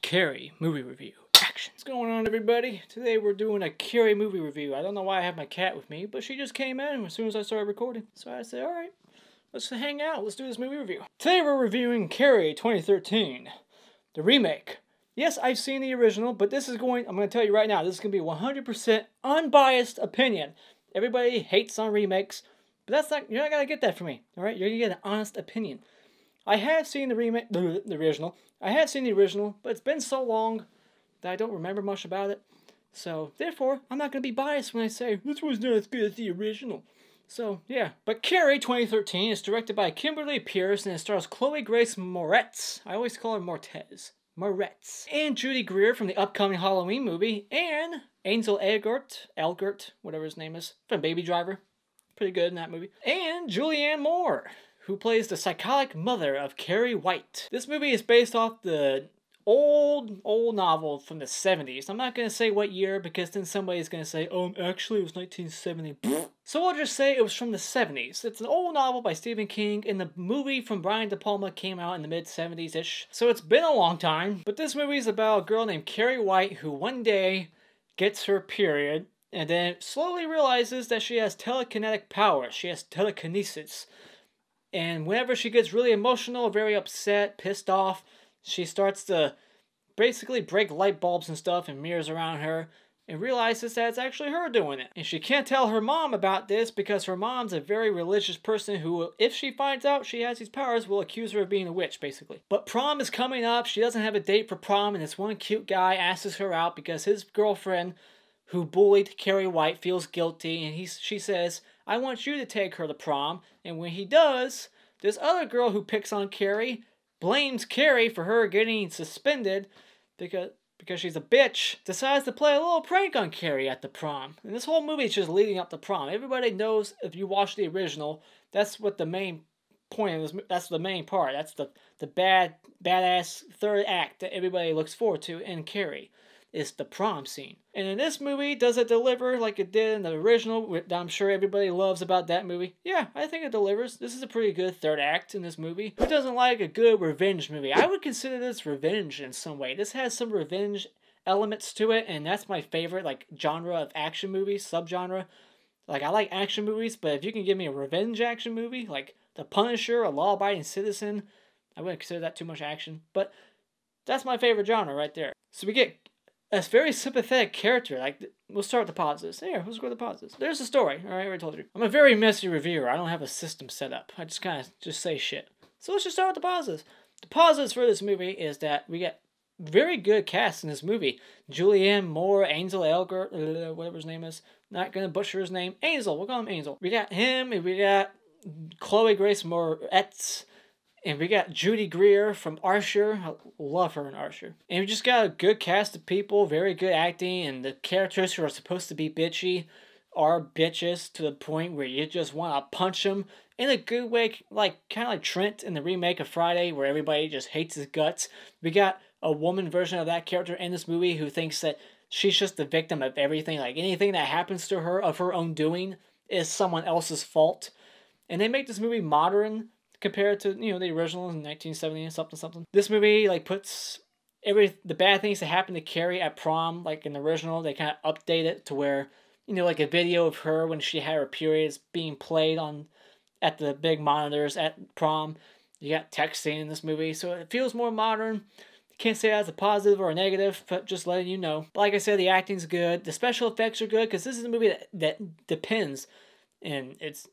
Carrie movie review. Action. What's going on, everybody? Today we're doing a Carrie movie review. I don't know why I have my cat with me, but she just came in as soon as I started recording. So I said, alright, let's hang out. Let's do this movie review. Today we're reviewing Carrie 2013. The remake. Yes, I've seen the original, but I'm going to tell you right now, this is going to be 100% unbiased opinion. Everybody hates on remakes, but you're not going to get that from me, alright? You're going to get an honest opinion. I have seen the original. I have seen the original, but it's been so long that I don't remember much about it. So, therefore, I'm not going to be biased when I say, this was not as good as the original. So, yeah. But Carrie 2013 is directed by Kimberly Pierce and it stars Chloe Grace Moretz. I always call her Moretz. And Judy Greer from the upcoming Halloween movie. And Ansel Elgort, whatever his name is, from Baby Driver. Pretty good in that movie. And Julianne Moore, who plays the psychotic mother of Carrie White. This movie is based off the old novel from the 70s. I'm not going to say what year because then somebody's going to say, oh, actually it was 1970. So I'll just say it was from the 70s. It's an old novel by Stephen King and the movie from Brian De Palma came out in the mid-70s-ish. So it's been a long time. But this movie is about a girl named Carrie White who one day gets her period and then slowly realizes that she has telekinetic power. She has telekinesis. And whenever she gets really emotional, very upset, pissed off, she starts to basically break light bulbs and stuff and mirrors around her and realizes that it's actually her doing it. And she can't tell her mom about this because her mom's a very religious person who, if she finds out she has these powers, will accuse her of being a witch, basically. But prom is coming up. She doesn't have a date for prom and this one cute guy asks her out because his girlfriend who bullied Carrie White feels guilty and she says, I want you to take her to prom. And when he does, this other girl who picks on Carrie blames Carrie for her getting suspended because she's a bitch, decides to play a little prank on Carrie at the prom. And this whole movie is just leading up to prom. Everybody knows if you watch the original, that's what the main point of this, that's the main part. That's the badass third act that everybody looks forward to in Carrie. Is the prom scene. And in this movie, does it deliver like it did in the original that I'm sure everybody loves about that movie? Yeah, I think it delivers. This is a pretty good third act in this movie. Who doesn't like a good revenge movie? I would consider this revenge in some way. This has some revenge elements to it, and that's my favorite like genre of action movies, subgenre. Like, I like action movies, but if you can give me a revenge action movie, like The Punisher, A Law-Abiding Citizen, I wouldn't consider that too much action, but that's my favorite genre right there. So we get a very sympathetic character. Like, we'll start with the positives. Here, let's go to the positives. There's the story. Alright, I already told you. I'm a very messy reviewer. I don't have a system set up. I just kind of just say shit. So let's just start with the positives. The positives for this movie is that we get very good cast in this movie. Julianne Moore, Ansel Elgort, whatever his name is. Not gonna butcher his name. Ansel, we'll call him Ansel. We got him, and we got Chloe Grace Moretz. And we got Judy Greer from Archer. I love her in Archer. And we just got a good cast of people, very good acting, and the characters who are supposed to be bitchy are bitches to the point where you just want to punch them in a good way, like kind of like Trent in the remake of Friday, where everybody just hates his guts. We got a woman version of that character in this movie who thinks that she's just the victim of everything. Like anything that happens to her of her own doing is someone else's fault. And they make this movie modern compared to, you know, the original in 1970 and something. This movie, like, puts the bad things that happened to Carrie at prom, like in the original, they kind of update it to where, you know, like a video of her when she had her periods being played at the big monitors at prom. You got texting in this movie, so it feels more modern. Can't say that's a positive or a negative, but just letting you know. But like I said, the acting's good. The special effects are good, because this is a movie that depends, and it's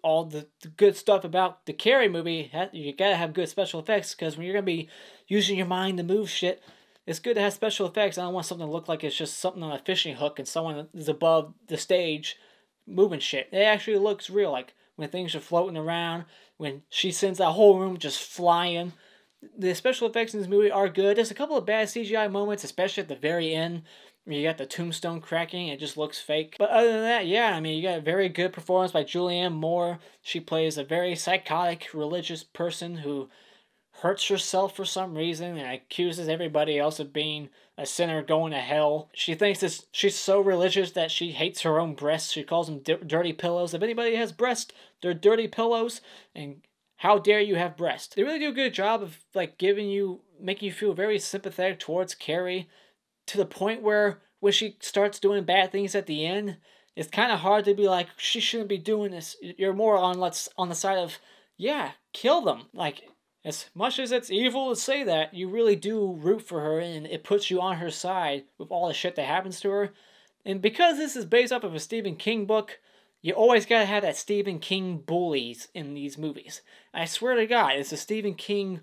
all the good stuff about the Carrie movie. You gotta have good special effects, because when you're gonna be using your mind to move shit, it's good to have special effects. I don't want something to look like it's just something on a fishing hook and someone is above the stage moving shit. It actually looks real, like when things are floating around, when she sends that whole room just flying. The special effects in this movie are good. There's a couple of bad CGI moments, especially at the very end. You got the tombstone cracking, it just looks fake. But other than that, yeah, I mean, you got a very good performance by Julianne Moore. She plays a very psychotic, religious person who hurts herself for some reason and accuses everybody else of being a sinner going to hell. She thinks she's so religious that she hates her own breasts. She calls them dirty pillows. If anybody has breasts, they're dirty pillows, and how dare you have breasts. They really do a good job of, like, giving you make you feel very sympathetic towards Carrie, to the point where when she starts doing bad things at the end, it's kind of hard to be like, she shouldn't be doing this. You're more on the side of, yeah, kill them. Like, as much as it's evil to say that, you really do root for her, and it puts you on her side with all the shit that happens to her. And because this is based off of a Stephen King book, you always gotta have that Stephen King bullies in these movies. I swear to God, it's a Stephen King,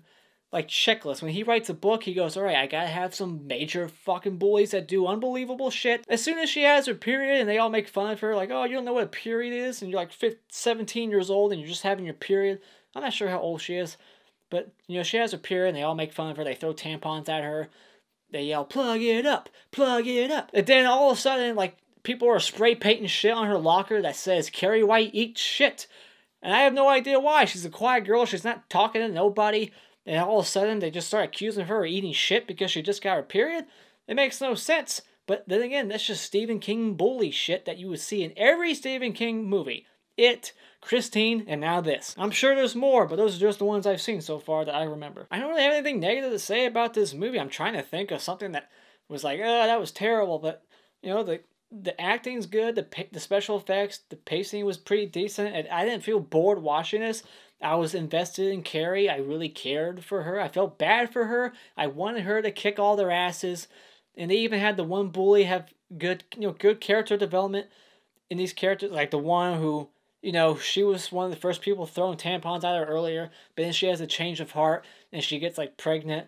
like, checklist. When he writes a book, he goes, alright, I gotta have some major fucking bullies that do unbelievable shit. As soon as she has her period and they all make fun of her, like, oh, you don't know what a period is? And you're like 17 years old and you're just having your period. I'm not sure how old she is. But, you know, she has her period and they all make fun of her. They throw tampons at her. They yell, plug it up, plug it up. And then all of a sudden, like, people are spray painting shit on her locker that says, Carrie White eats shit. And I have no idea why. She's a quiet girl. She's not talking to nobody. And all of a sudden, they just start accusing her of eating shit because she just got her period? It makes no sense. But then again, that's just Stephen King bully shit that you would see in every Stephen King movie. It, Christine, and now this. I'm sure there's more, but those are just the ones I've seen so far that I remember. I don't really have anything negative to say about this movie. I'm trying to think of something that was like, oh, that was terrible. But, you know, the acting's good, the special effects, the pacing was pretty decent, and I didn't feel bored watching this. I was invested in Carrie. I really cared for her. I felt bad for her. I wanted her to kick all their asses. And they even had the one bully have good character development in these characters, like the one who, you know, she was one of the first people throwing tampons at her earlier, but then she has a change of heart and she gets like pregnant,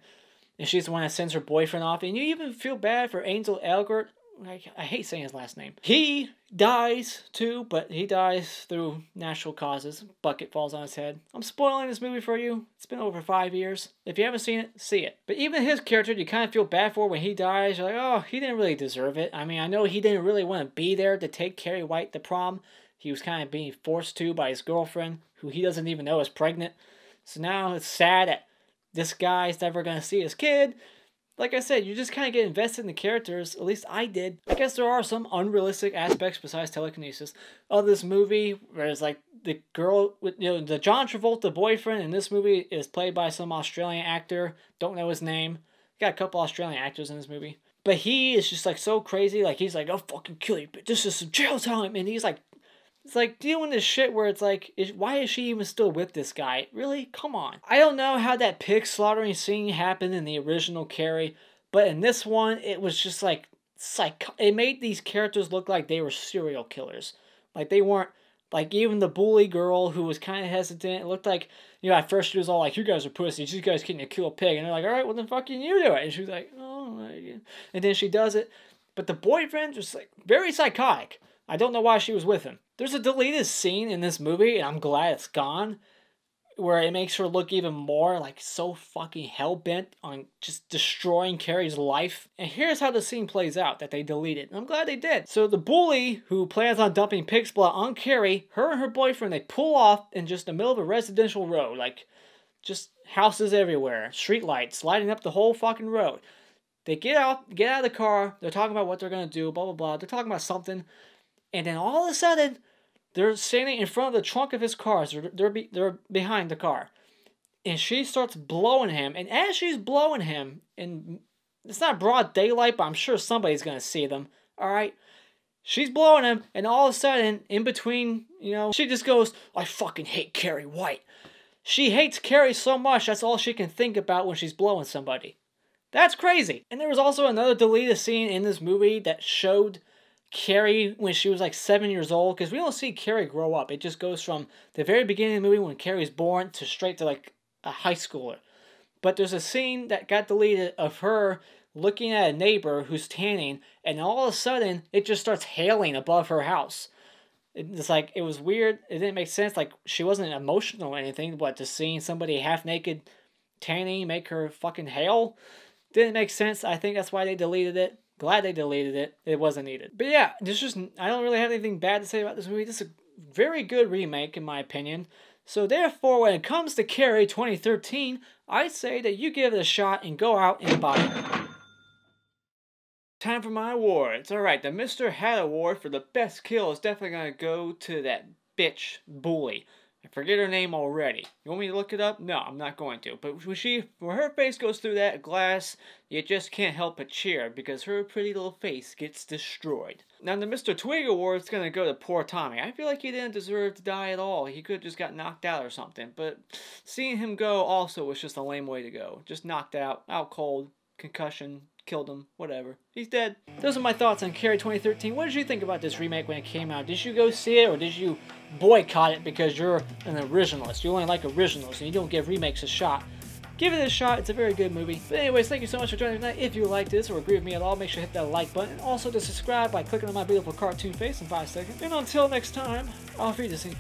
and she's the one that sends her boyfriend off. And you even feel bad for Ansel Elgort. I hate saying his last name. He dies too, but he dies through natural causes. Bucket falls on his head. I'm spoiling this movie for you. It's been over 5 years. If you haven't seen it, see it. But even his character, you kind of feel bad for when he dies. You're like, oh, he didn't really deserve it. I mean, I know he didn't really want to be there to take Carrie White to prom. He was kind of being forced to by his girlfriend, who he doesn't even know is pregnant. So now it's sad that this guy's never going to see his kid. Like I said, you just kind of get invested in the characters. At least I did. I guess there are some unrealistic aspects besides telekinesis of this movie. Whereas, like, the girl, with, you know, the John Travolta boyfriend in this movie is played by some Australian actor. Don't know his name. Got a couple Australian actors in this movie. But he is just, like, so crazy. Like, he's like, I'll fucking kill you, but this is some jail time. And he's like, it's like doing this shit where it's like, why is she even still with this guy? Really? Come on. I don't know how that pig slaughtering scene happened in the original Carrie, but in this one, it was just like, it made these characters look like they were serial killers. Like, they weren't, like, even the bully girl who was kind of hesitant, it looked like, you know, at first she was all like, you guys are pussies, you guys can't kill a pig. And they're like, all right, well then fucking you do it. And she was like, oh, and then she does it. But the boyfriend was like very psychotic. I don't know why she was with him. There's a deleted scene in this movie, and I'm glad it's gone, where it makes her look even more, like, so fucking hell-bent on just destroying Carrie's life. And here's how the scene plays out that they deleted. And I'm glad they did. So the bully, who plans on dumping pig's blood on Carrie, her and her boyfriend, they pull off in just the middle of a residential road. Like, just houses everywhere, street lights lighting up the whole fucking road. They get out of the car, they're talking about what they're going to do, blah, blah, blah. They're talking about something. And then all of a sudden, they're standing in front of the trunk of his car. So they're behind the car. And she starts blowing him. And as she's blowing him, and it's not broad daylight, but I'm sure somebody's going to see them. Alright? She's blowing him, and all of a sudden, in between, you know, she just goes, I fucking hate Carrie White. She hates Carrie so much, that's all she can think about when she's blowing somebody. That's crazy. And there was also another deleted scene in this movie that showed Carrie when she was like 7 years old, because we don't see Carrie grow up. It just goes from the very beginning of the movie when Carrie's born to straight to like a high schooler. But there's a scene that got deleted of her looking at a neighbor who's tanning, and all of a sudden it just starts hailing above her house. It's like, it was weird. It didn't make sense. Like, she wasn't emotional or anything, but just seeing somebody half naked tanning make her fucking hail didn't make sense. I think that's why they deleted it. Glad they deleted it. It wasn't needed. But yeah, I don't really have anything bad to say about this movie. This is a very good remake, in my opinion. So therefore, when it comes to Carrie 2013, I say that you give it a shot and go out and buy it. Time for my awards. Alright, the Mr. Hat Award for the best kill is definitely going to go to that bitch bully. I forget her name already. You want me to look it up? No, I'm not going to. But when her face goes through that glass, you just can't help but cheer because her pretty little face gets destroyed. Now the Mr. Twig Award's gonna go to poor Tommy. I feel like he didn't deserve to die at all. He could have just got knocked out or something. But seeing him go also was just a lame way to go. Just knocked out cold, concussion, killed him, whatever. He's dead. Those are my thoughts on Carrie 2013. What did you think about this remake when it came out? Did you go see it or did you boycott it because you're an originalist? You only like originals and you don't give remakes a shot. Give it a shot. It's a very good movie. But anyways, thank you so much for joining me tonight. If you liked this or agree with me at all, make sure to hit that like button. And also to subscribe by clicking on my beautiful cartoon face in 5 seconds. And until next time, auf Wiedersehen.